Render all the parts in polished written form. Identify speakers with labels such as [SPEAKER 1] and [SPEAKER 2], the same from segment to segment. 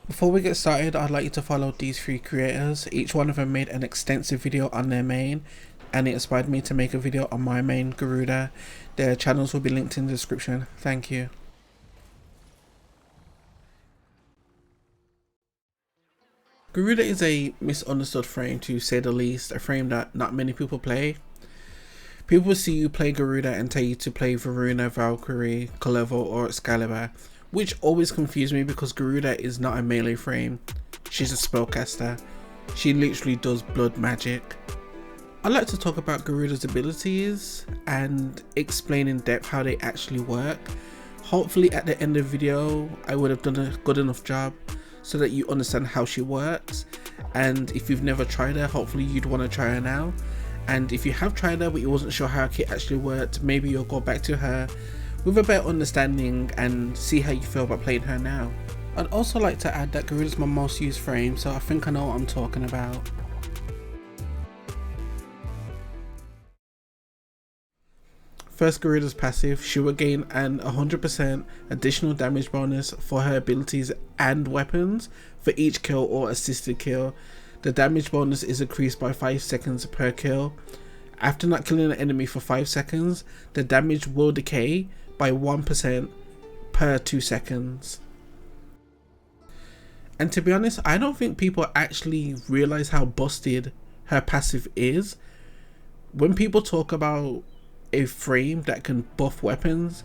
[SPEAKER 1] Before we get started, I'd like you to follow these three creators. Each one of them made an extensive video on their main, and it inspired me to make a video on my main, Garuda. Their channels will be linked in the description. Thank you. Garuda is a misunderstood frame, to say the least, a frame that not many people play. People will see you play Garuda and tell you to play Varuna, Valkyrie, Clevo or Excalibur, which always confused me because Garuda is not a melee frame. She's a spellcaster. She literally does blood magic. I'd like to talk about Garuda's abilities and explain in depth how they actually work. Hopefully at the end of the video I would have done a good enough job so that you understand how she works, and if you've never tried her, hopefully you'd want to try her now. And if you have tried her but you wasn't sure how her kit actually worked, maybe you'll go back to her with a better understanding and see how you feel about playing her now. I'd also like to add that Garuda is my most used frame, so I think I know what I'm talking about. First, Garuda's passive. She will gain an 100% additional damage bonus for her abilities and weapons for each kill or assisted kill. The damage bonus is increased by 5 seconds per kill. After not killing an enemy for 5 seconds, the damage will decay by 1% per 2 seconds. And to be honest, I don't think people actually realize how busted her passive is. When people talk about a frame that can buff weapons,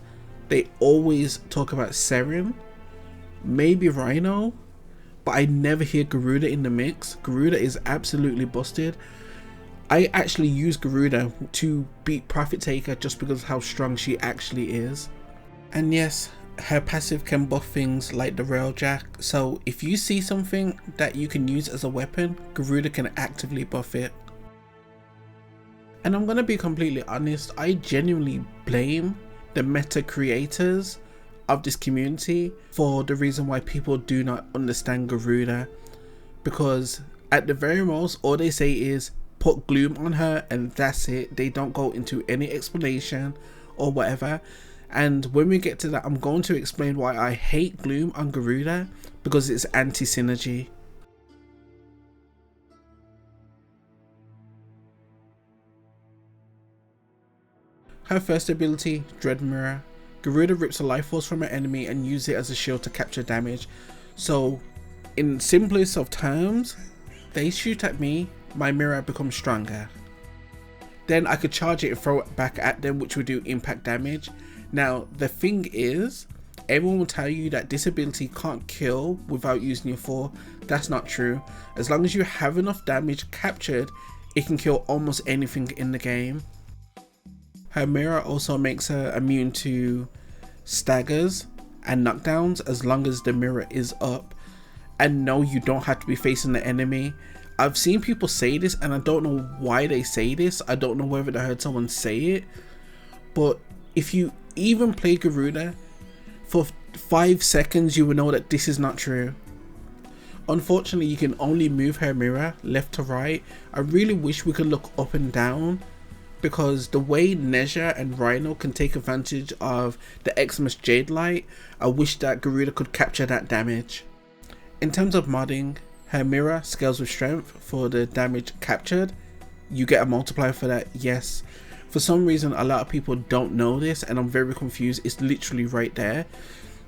[SPEAKER 1] they always talk about Seren, maybe Rhino, but I never hear Garuda in the mix. Garuda is absolutely busted. I actually use Garuda to beat Profit Taker just because of how strong she actually is. And yes, her passive can buff things like the Railjack, so if you see something that you can use as a weapon, Garuda can actively buff it. And I'm gonna be completely honest, I genuinely blame the meta creators of this community for the reason why people do not understand Garuda, because at the very most all they say is put Gloom on her and that's it. They don't go into any explanation or whatever. And when we get to that, I'm going to explain why I hate Gloom on Garuda, because it's anti-synergy. Her first ability, Dread Mirror. Garuda rips a life force from an enemy and uses it as a shield to capture damage. So in simplest of terms, they shoot at me, my mirror becomes stronger. Then I could charge it and throw it back at them, which would do impact damage. Now the thing is, everyone will tell you that this ability can't kill without using your 4. That's not true. As long as you have enough damage captured, it can kill almost anything in the game. Her mirror also makes her immune to staggers and knockdowns as long as the mirror is up. And no, you don't have to be facing the enemy. I've seen people say this and I don't know why they say this. I don't know whether they heard someone say it. But if you even play Garuda for 5 seconds, you will know that this is not true. Unfortunately, you can only move her mirror left to right. I really wish we could look up and down, because the way Nezha and Rhino can take advantage of the Xmas Jade Light, I wish that Garuda could capture that damage. In terms of modding, her mirror scales with strength for the damage captured. You get a multiplier for that, yes. For some reason a lot of people don't know this and I'm very confused. It's literally right there.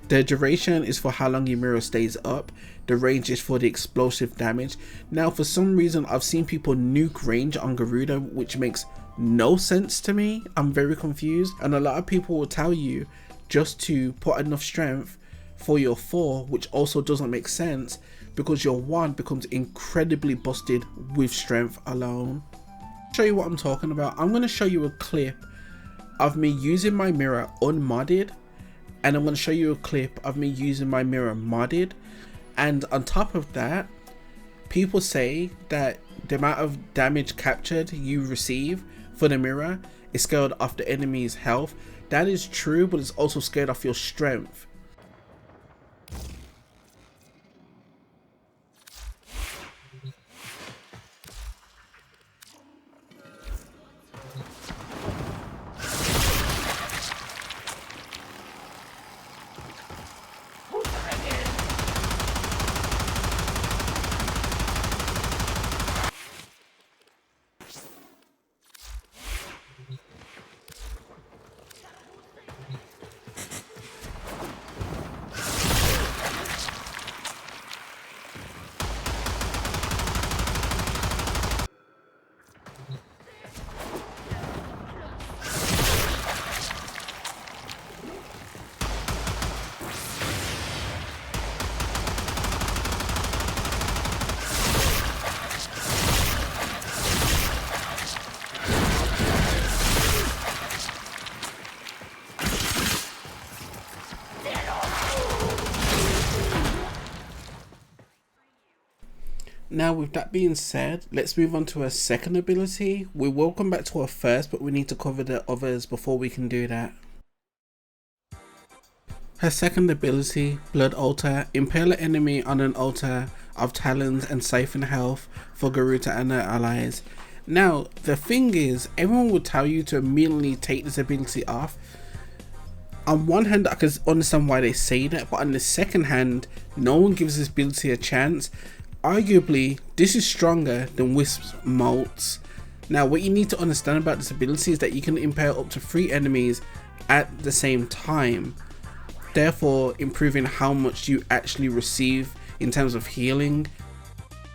[SPEAKER 1] The duration is for how long your mirror stays up. The range is for the explosive damage. Now for some reason I've seen people nuke range on Garuda, which makes no sense to me. I'm very confused, and a lot of people will tell you just to put enough strength for your 4, which also doesn't make sense because your 1 becomes incredibly busted with strength alone. Show you what I'm talking about. I'm going to show you a clip of me using my mirror unmodded, and I'm going to show you a clip of me using my mirror modded. And on top of that, people say that the amount of damage captured you receive for the mirror is scaled off the enemy's health. That is true, but it's also scaled off your strength. Now with that being said, let's move on to her second ability. We will come back to her first, but we need to cover the others before we can do that. Her second ability, Blood Altar, impale an enemy on an altar of Talons and siphon health for Garuda and her allies. Now, the thing is, everyone will tell you to immediately take this ability off. On one hand, I can understand why they say that, but on the second hand, no one gives this ability a chance. Arguably, this is stronger than Wisp's Molts. Now, what you need to understand about this ability is that you can impale up to 3 enemies at the same time, therefore improving how much you actually receive in terms of healing.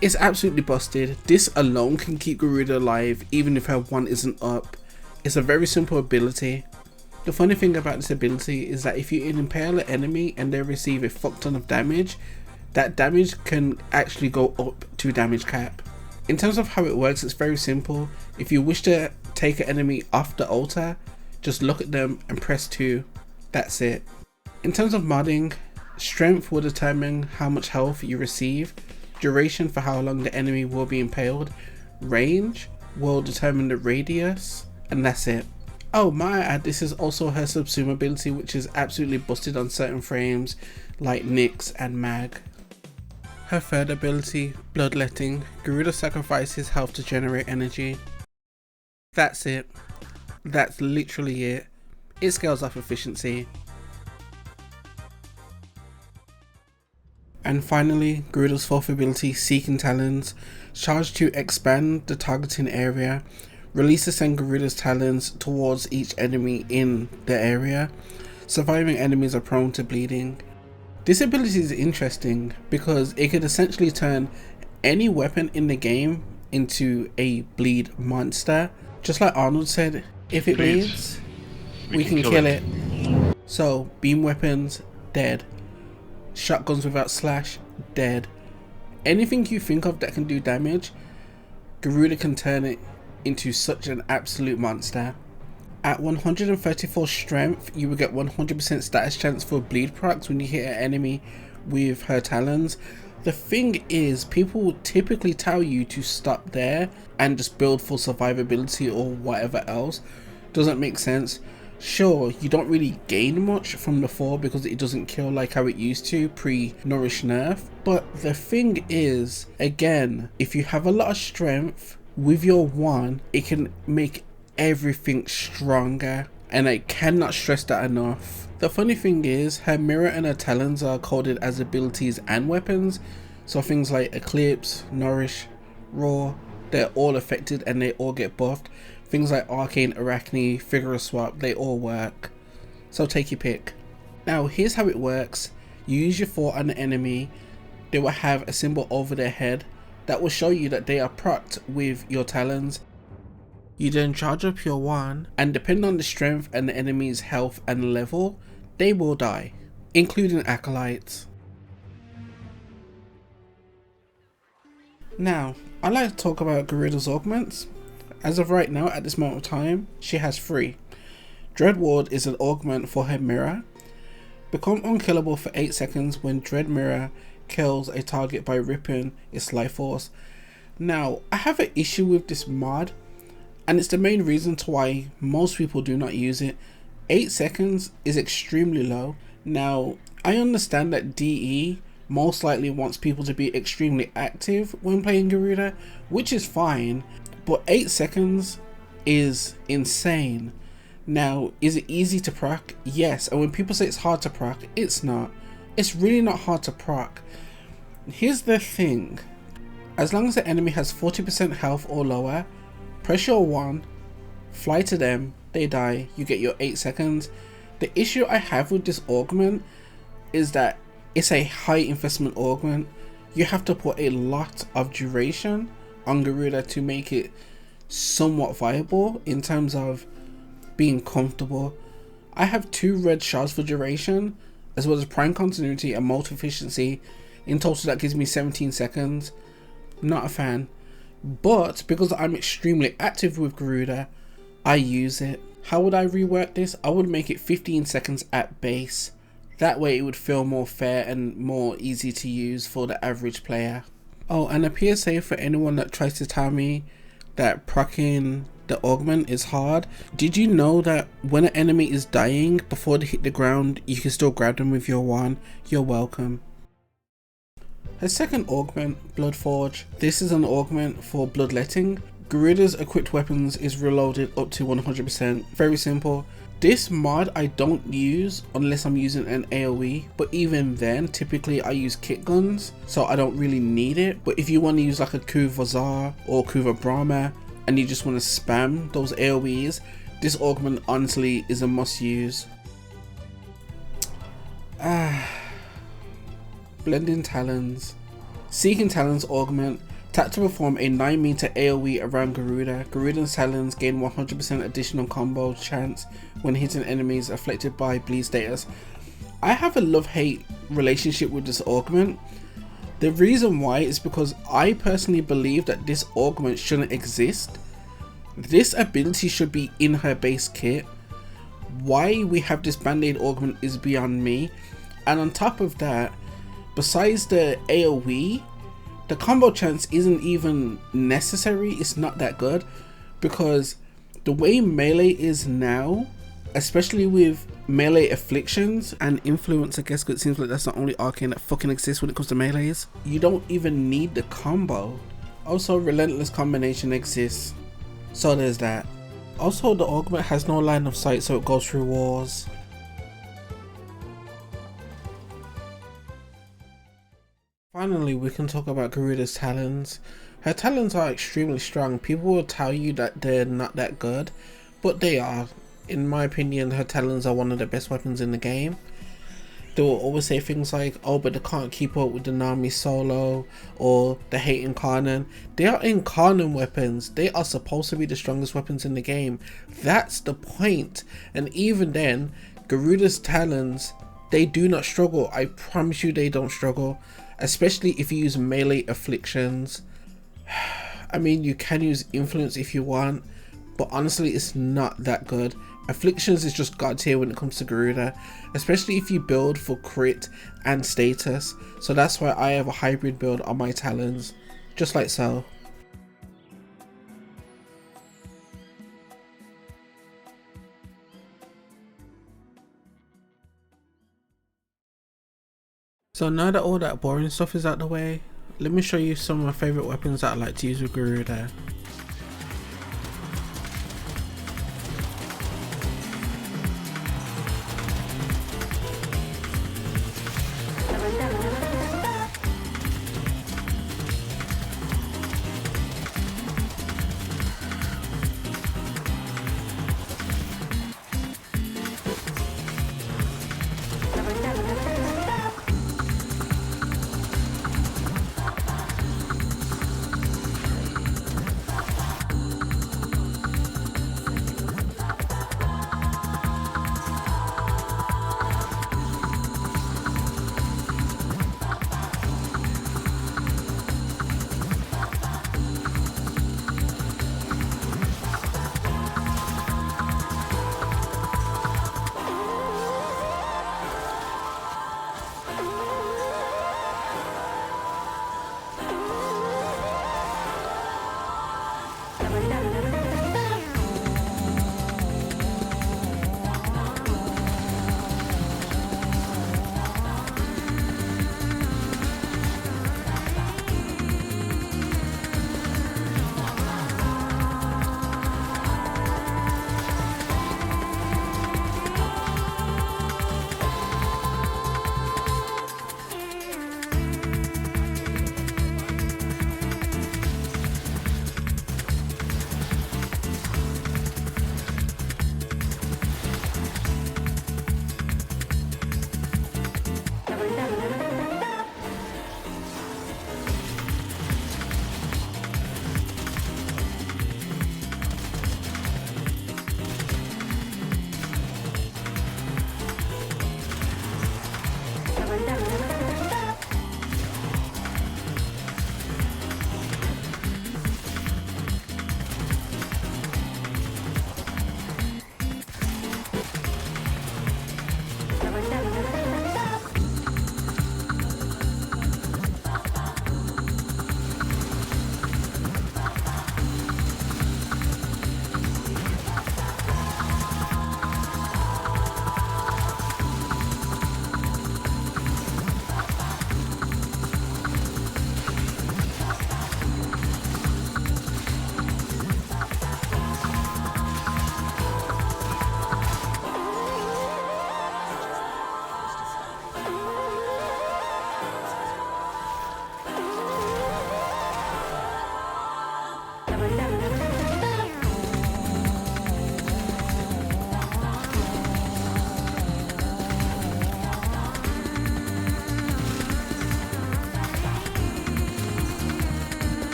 [SPEAKER 1] It's absolutely busted. This alone can keep Garuda alive even if her 1 isn't up. It's a very simple ability. The funny thing about this ability is that if you impale an enemy and they receive a fuck ton of damage, that damage can actually go up to damage cap. In terms of how it works, it's very simple. If you wish to take an enemy off the altar, just look at them and press 2. That's it. In terms of modding, strength will determine how much health you receive, duration for how long the enemy will be impaled, range will determine the radius, and that's it. Oh, might I add, this is also her subsume ability, which is absolutely busted on certain frames like Nyx and Mag. Her third ability, Bloodletting, Garuda sacrifices health to generate energy. That's it. That's literally it. It scales off efficiency. And finally, Garuda's fourth ability, Seeking Talons, charged to expand the targeting area, release to send Garuda's Talons towards each enemy in the area. Surviving enemies are prone to bleeding. This ability is interesting because it could essentially turn any weapon in the game into a bleed monster. Just like Arnold said, if it bleeds, we can kill it. So, beam weapons, dead. Shotguns without slash, dead. Anything you think of that can do damage, Garuda can turn it into such an absolute monster. At 134 strength, you will get 100% status chance for bleed procs when you hit an enemy with her Talons. The thing is, people will typically tell you to stop there and just build for survivability or whatever else. Doesn't make sense. Sure, you don't really gain much from the 4 because it doesn't kill like how it used to pre-Nourish nerf. But the thing is, again, if you have a lot of strength with your 1, it can make everything stronger, and I cannot stress that enough. The funny thing is, her mirror and her Talons are coded as abilities and weapons, so things like Eclipse, Nourish, Roar, they're all affected and they all get buffed. Things like Arcane, Arachne, Figure Swap, they all work. So take your pick. Now here's how it works. You use your 4 on the enemy, they will have a symbol over their head that will show you that they are procced with your Talons. You then charge up your 1, and depending on the strength and the enemy's health and level, they will die, including acolytes. Now, I'd like to talk about Garuda's augments. As of right now, at this moment of time, she has 3. Dread Ward is an augment for her mirror. Become unkillable for 8 seconds when Dread Mirror kills a target by ripping its life force. Now, I have an issue with this mod, and it's the main reason to why most people do not use it. 8 seconds is extremely low. Now, I understand that DE most likely wants people to be extremely active when playing Garuda, which is fine, but 8 seconds is insane. Now, is it easy to proc? Yes, and when people say it's hard to proc, it's not. It's really not hard to proc. Here's the thing. As long as the enemy has 40% health or lower, press your 1, fly to them, they die, you get your 8 seconds. The issue I have with this augment is that it's a high investment augment. You have to put a lot of duration on Garuda to make it somewhat viable in terms of being comfortable. I have 2 red shards for duration, as well as prime continuity and multi efficiency. In total that gives me 17 seconds. Not a fan. But because I'm extremely active with Garuda, I use it. How would I rework this? I would make it 15 seconds at base. That way it would feel more fair and more easy to use for the average player. Oh, and a PSA for anyone that tries to tell me that proccing the augment is hard. Did you know that when an enemy is dying, before they hit the ground, you can still grab them with your wand? You're welcome. Her second augment, Bloodforge. This is an augment for Bloodletting. Garuda's equipped weapons is reloaded up to 100%. Very simple. This mod I don't use unless I'm using an AoE, but even then typically I use kit guns, so I don't really need it. But if you want to use like a Kuvazar or Kuva Brahma and you just want to spam those AoEs, this augment honestly is a must use. Blending Talons. Seeking Talons augment. Tap to perform a 9-meter AoE around Garuda. Garuda's Talons gain 100% additional combo chance when hitting enemies afflicted by bleed status. I have a love-hate relationship with this augment. The reason why is because I personally believe that this augment shouldn't exist. This ability should be in her base kit. Why we have this band-aid augment is beyond me. And on top of that, besides the AoE, the combo chance isn't even necessary. It's not that good, because the way melee is now, especially with melee afflictions and influence, I guess, because it seems like that's the only arcane that fucking exists when it comes to melees, you don't even need the combo. Also, relentless combination exists, so there's that. Also, the augment has no line of sight, so it goes through walls. Finally, we can talk about Garuda's Talons. Her Talons are extremely strong. People will tell you that they're not that good, but they are. In my opinion, her Talons are one of the best weapons in the game. They will always say things like, oh, but they can't keep up with the Nami solo or the hate Incarnon. They are Incarnon weapons. They are supposed to be the strongest weapons in the game. That's the point. And even then, Garuda's Talons, they do not struggle. I promise you they don't struggle. Especially if you use melee afflictions. I mean, you can use influence if you want, but honestly it's not that good. Afflictions is just god tier when it comes to Garuda, especially if you build for crit and status. So that's why I have a hybrid build on my Talons, just like so. So now that all that boring stuff is out the way, let me show you some of my favourite weapons that I like to use with Garuda.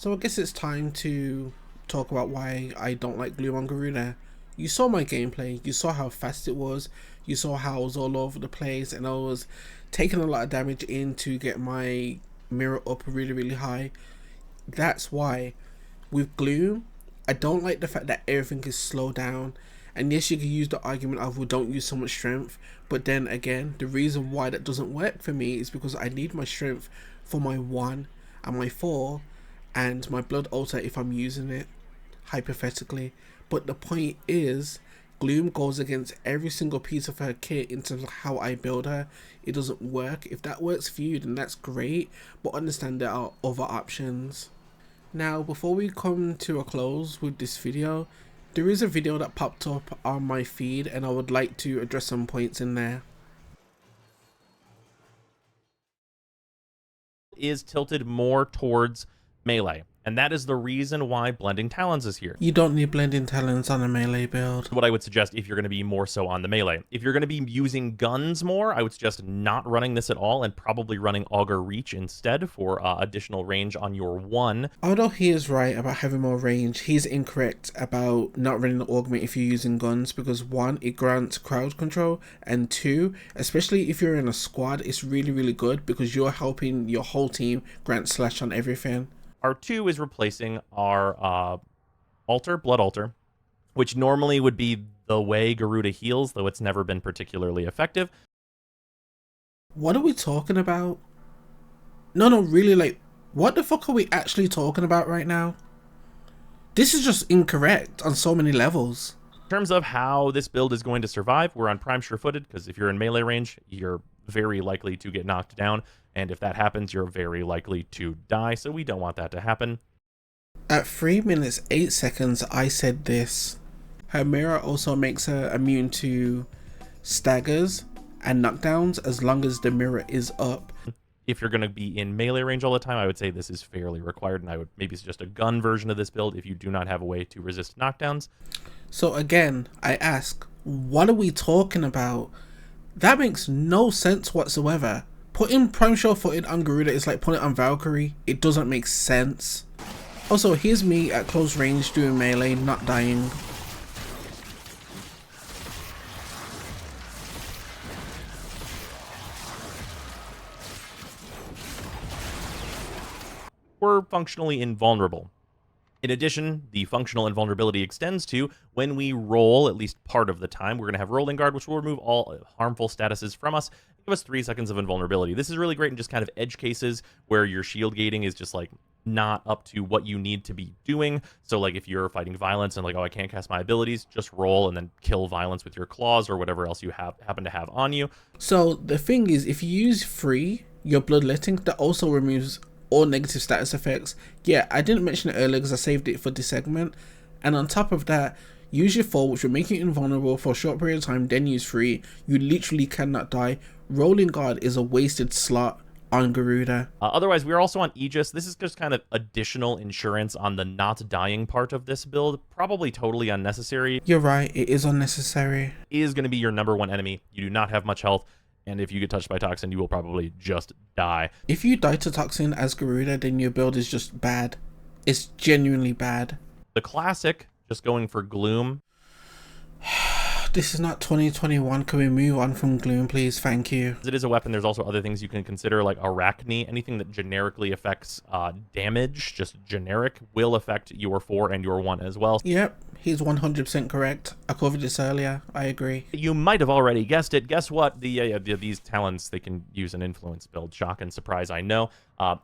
[SPEAKER 1] So I guess it's time to talk about why I don't like Gloom on Garuda. You saw my gameplay, you saw how fast it was, you saw how I was all over the place and I was taking a lot of damage in to get my mirror up really high. That's why with Gloom, I don't like the fact that everything is slowed down. And yes, you can use the argument of, well, don't use so much strength, but then again, the reason why that doesn't work for me is because I need my strength for my 1 and my 4 and my blood altar if I'm using it, hypothetically. But the point is, Gloom goes against every single piece of her kit in terms of how I build her. It doesn't work. If that works for you, then that's great, but understand there are other options. Now, before we come to a close with this video, there is a video that popped up on my feed and I would like to address some points in there.
[SPEAKER 2] Is tilted more towards melee, and that is the reason why blending Talons is here.
[SPEAKER 1] You don't need blending Talons on a melee build.
[SPEAKER 2] What I would suggest if you're going to be more so on the melee. If you're going to be using guns more, I would suggest not running this at all and probably running Augur Reach instead for additional range on your 1.
[SPEAKER 1] Although he is right about having more range, he's incorrect about not running the Augment if you're using guns, because 1, it grants crowd control, and 2, especially if you're in a squad, it's really good because you're helping your whole team grant slash on everything.
[SPEAKER 2] Our 2 is replacing our blood altar, which normally would be the way Garuda heals, though it's never been particularly effective.
[SPEAKER 1] What are we talking about? No, really, like, what the fuck are we actually talking about right now? This is just incorrect on so many levels.
[SPEAKER 2] In terms of how this build is going to survive, we're on Prime Sure-Footed, because if you're in melee range, you're very likely to get knocked down, and if that happens, you're very likely to die, so we don't want that to happen.
[SPEAKER 1] At 3 minutes 8 seconds, I said this. Her mirror also makes her immune to staggers and knockdowns as long as the mirror is up.
[SPEAKER 2] If you're going to be in melee range all the time, I would say this is fairly required, and I would maybe suggest a gun version of this build if you do not have a way to resist knockdowns.
[SPEAKER 1] So again, I ask, what are we talking about? That makes no sense whatsoever. Putting Prime Sure-Footed on Garuda is like putting it on Valkyrie. It doesn't make sense. Also, here's me at close range doing melee, not dying.
[SPEAKER 2] We're functionally invulnerable. In addition, the functional invulnerability extends to when we roll at least part of the time. We're going to have Rolling Guard, which will remove all harmful statuses from us, give us 3 seconds of invulnerability. This is really great in just kind of edge cases where your shield gating is just like not up to what you need to be doing. So like if you're fighting violence and like, oh, I can't cast my abilities, just roll and then kill violence with your claws or whatever else you happen to have on you.
[SPEAKER 1] So the thing is, if you use free, your Bloodletting, that also removes all negative status effects. Yeah, I didn't mention it earlier because I saved it for this segment. And on top of that, use your 4, which will make you invulnerable for a short period of time, then use 3. You literally cannot die. Rolling Guard is a wasted slot on Garuda.
[SPEAKER 2] Otherwise, we're also on Aegis. This is just kind of additional insurance on the not dying part of this build. Probably totally unnecessary.
[SPEAKER 1] You're right, it is unnecessary.
[SPEAKER 2] It is going to be your #1 enemy. You do not have much health. And if you get touched by Toxin, you will probably just die.
[SPEAKER 1] If you die to Toxin as Garuda, then your build is just bad. It's genuinely bad.
[SPEAKER 2] The classic, just going for Gloom.
[SPEAKER 1] This is not 2021. Can we move on from Gloom, please? Thank you.
[SPEAKER 2] It is a weapon. There's also other things you can consider, like Arachne. Anything that generically affects damage, just generic, will affect your 4 and your 1 as well.
[SPEAKER 1] Yep, he's 100% correct. I covered this earlier. I agree.
[SPEAKER 2] You might have already guessed it. Guess what? These Talons, they can use an influence build. Shock and surprise, I know.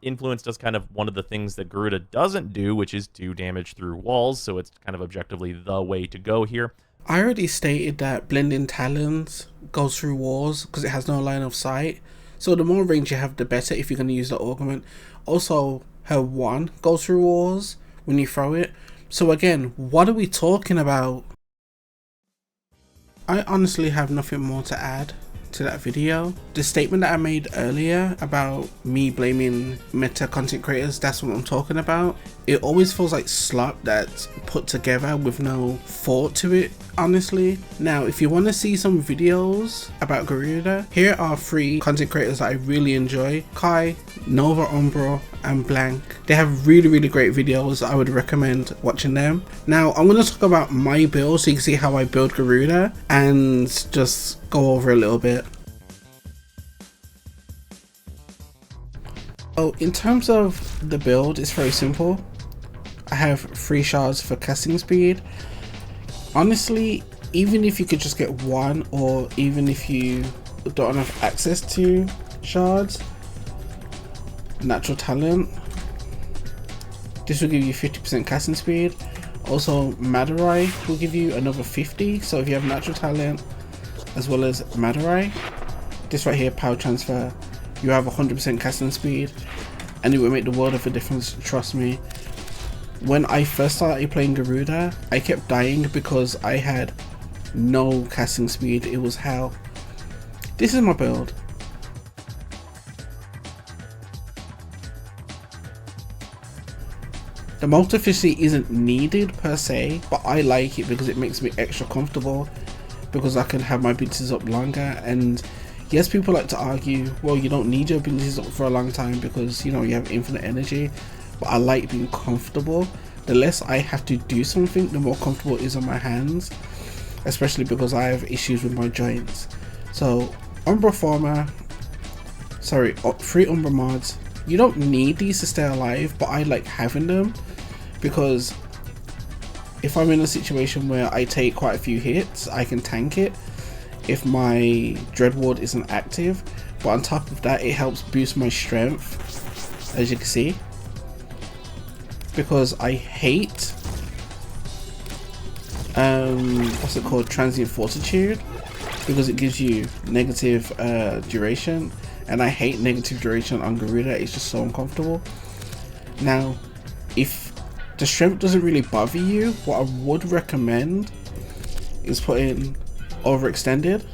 [SPEAKER 2] Influence does kind of one of the things that Garuda doesn't do, which is do damage through walls, so it's kind of objectively the way to go here.
[SPEAKER 1] I already stated that blending Talons goes through walls because it has no line of sight. So the more range you have, the better if you're going to use the Augment. Also, her 1 goes through walls when you throw it. So again, what are we talking about? I honestly have nothing more to add to that video. The statement that I made earlier about me blaming meta content creators, that's what I'm talking about. It always feels like slop that's put together with no thought to it, honestly. Now, if you want to see some videos about Garuda, here are 3 content creators that I really enjoy: Kai, Nova Umbro, and Blank. They have really great videos. I would recommend watching them. Now I'm going to talk about my build so you can see how I build Garuda and just go over a little bit. So in terms of the build, it's very simple. I have 3 shards for casting speed. Honestly, even if you could just get 1, or even if you don't have access to shards, natural talent, this will give you 50% casting speed. Also Madarai will give you another 50, so if you have natural talent as well as Madarai, this right here, power transfer, you have 100% casting speed, and it will make the world of a difference, trust me. When I first started playing Garuda, I kept dying because I had no casting speed. It was hell. This is my build. The multi-efficiency isn't needed per se, but I like it because it makes me extra comfortable, because I can have my abilities up longer. And yes, people like to argue, well, you don't need your abilities up for a long time because, you know, you have infinite energy. But I like being comfortable. The less I have to do something, the more comfortable it is on my hands, especially because I have issues with my joints. So Forma, sorry, 3 Umbra mods. You don't need these to stay alive, but I like having them because if I'm in a situation where I take quite a few hits, I can tank it if my Dread Ward isn't active. But on top of that, it helps boost my strength, as you can see, because I hate what's it called, transient fortitude, because it gives you negative duration, and I hate negative duration on Garuda. It's just so uncomfortable. Now if the strength doesn't really bother you, what I would recommend is putting overextended,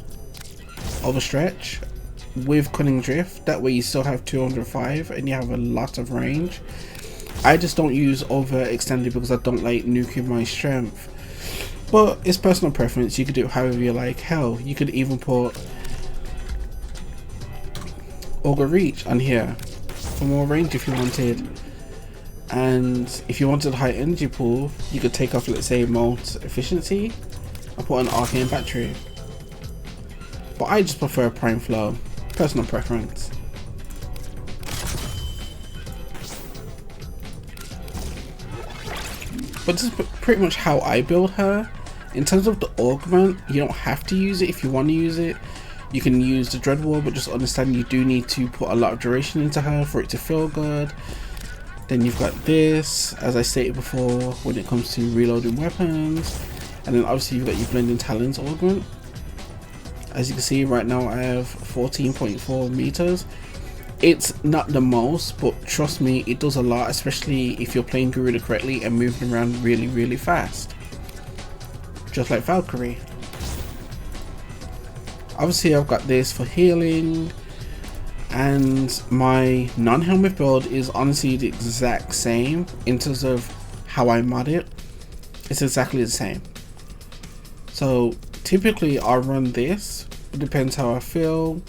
[SPEAKER 1] overstretch with cunning drift. That way you still have 205 and you have a lot of range. I just don't use overextended because I don't like nuking my strength, but it's personal preference. You could do it however you like. Hell, you could even put Augur Reach on here for more range if you wanted. And if you wanted a high energy pool, you could take off, let's say, Molt efficiency and put an arcane battery. But I just prefer prime flow, personal preference. But this is pretty much how I build her. In terms of the augment, you don't have to use it. If you want to use it, you can use the Dread Ward, but just understand you do need to put a lot of duration into her for it to feel good. Then you've got this, as I stated before, when it comes to reloading weapons. And then obviously you've got your blending Talons augment. As you can see right now, I have 14.4 meters. It's not the most, but trust me, it does a lot, especially if you're playing Garuda correctly and moving around really fast, just like Valkyrie. Obviously I've got this for healing, and my non-helmet build is honestly the exact same in terms of how I mod it. It's exactly the same. So typically I run this, it depends how I feel.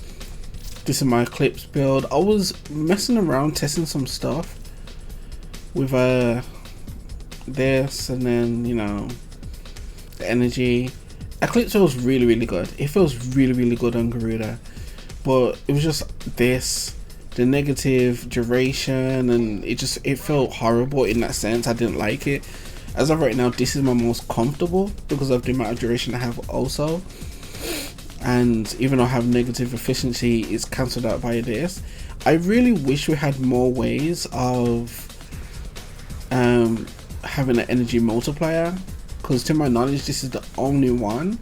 [SPEAKER 1] This is my Eclipse build. I was messing around testing some stuff with this, and then, you know, the energy. Eclipse feels really good. It feels really good on Garuda, but it was just this, the negative duration, and it felt horrible in that sense. I didn't like it. As of right now, this is my most comfortable because of the amount of duration I have also. And even though I have negative efficiency, it's cancelled out by this. I really wish we had more ways of having an energy multiplier, because to my knowledge this is the only one.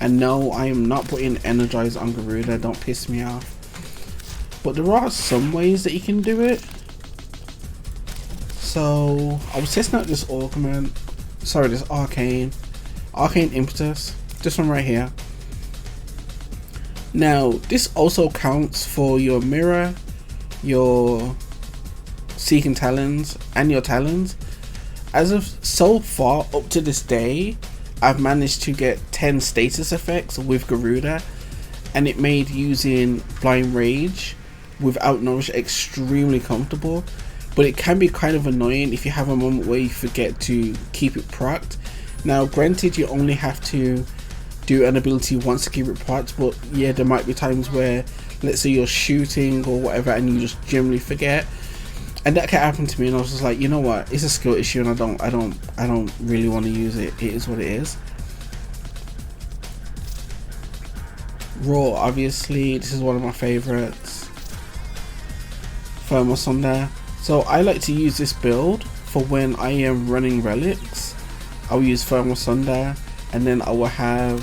[SPEAKER 1] And no, I am not putting energize on Garuda, don't piss me off. But there are some ways that you can do it. So I was testing out this augment, sorry, this arcane impetus, this one right here. Now this also counts for your mirror, your seeking talons, and your talons. As of so far up to this day, I've managed to get 10 status effects with Garuda, and it made using blind rage without nourish extremely comfortable. but it can be kind of annoying if you have a moment where you forget to keep it procced. Now granted, you only have to do an ability once to keep it procced, but yeah, there might be times where, let's say you're shooting or whatever and you just generally forget, and that can happen to me, and I was just like, you know what, it's a skill issue and I don't really want to use it. It is what it is. Raw, obviously, this is one of my favorites. Forma on there. So I like to use this build for when I am running relics. I'll use Forma on there, and then I will have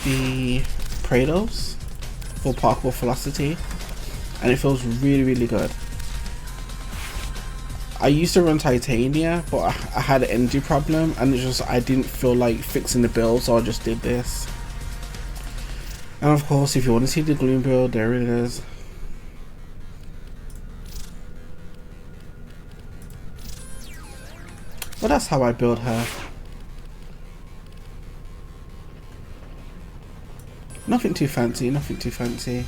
[SPEAKER 1] the Praetos for parkour velocity, and it feels really good. I used to run Titania, but I had an energy problem, and it's just I didn't feel like fixing the build, so I just did this. And of course, if you want to see the Gloom build, there it is. But that's how I build her. Nothing too fancy, nothing too fancy.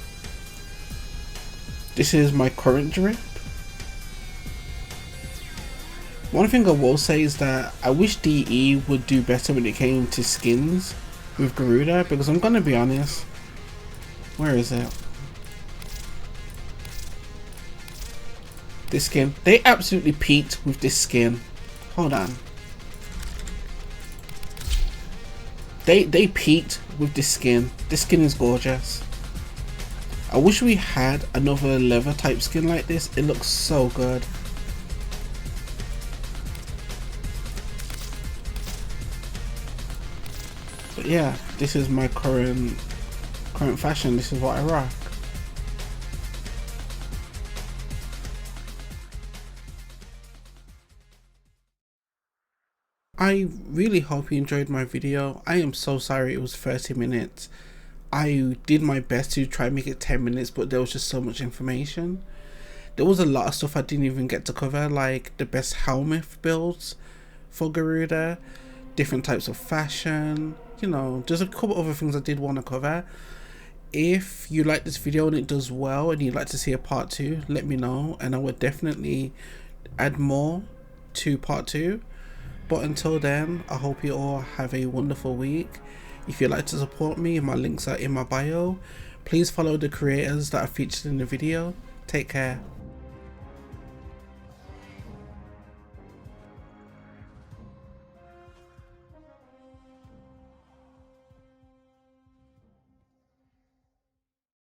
[SPEAKER 1] This is my current drip. One thing I will say is that I wish DE would do better when it came to skins with Garuda, because I'm gonna be honest. Where is it? This skin. They absolutely peaked with this skin. Hold on. They peaked with this skin. This skin is gorgeous. I wish we had another leather type skin like this. It looks so good. But yeah, this is my current fashion. This is what I rock. I really hope you enjoyed my video. I am so sorry it was 30 minutes. I did my best to try and make it 10 minutes, but there was just so much information. There was a lot of stuff I didn't even get to cover, like the best helmet builds for Garuda, different types of fashion, you know, just a couple other things I did want to cover. If you like this video and it does well and you'd like to see a part 2, let me know, and I would definitely add more to part 2. But until then, I hope you all have a wonderful week. If you'd like to support me, my links are in my bio. Please follow the creators that are featured in the video. Take care.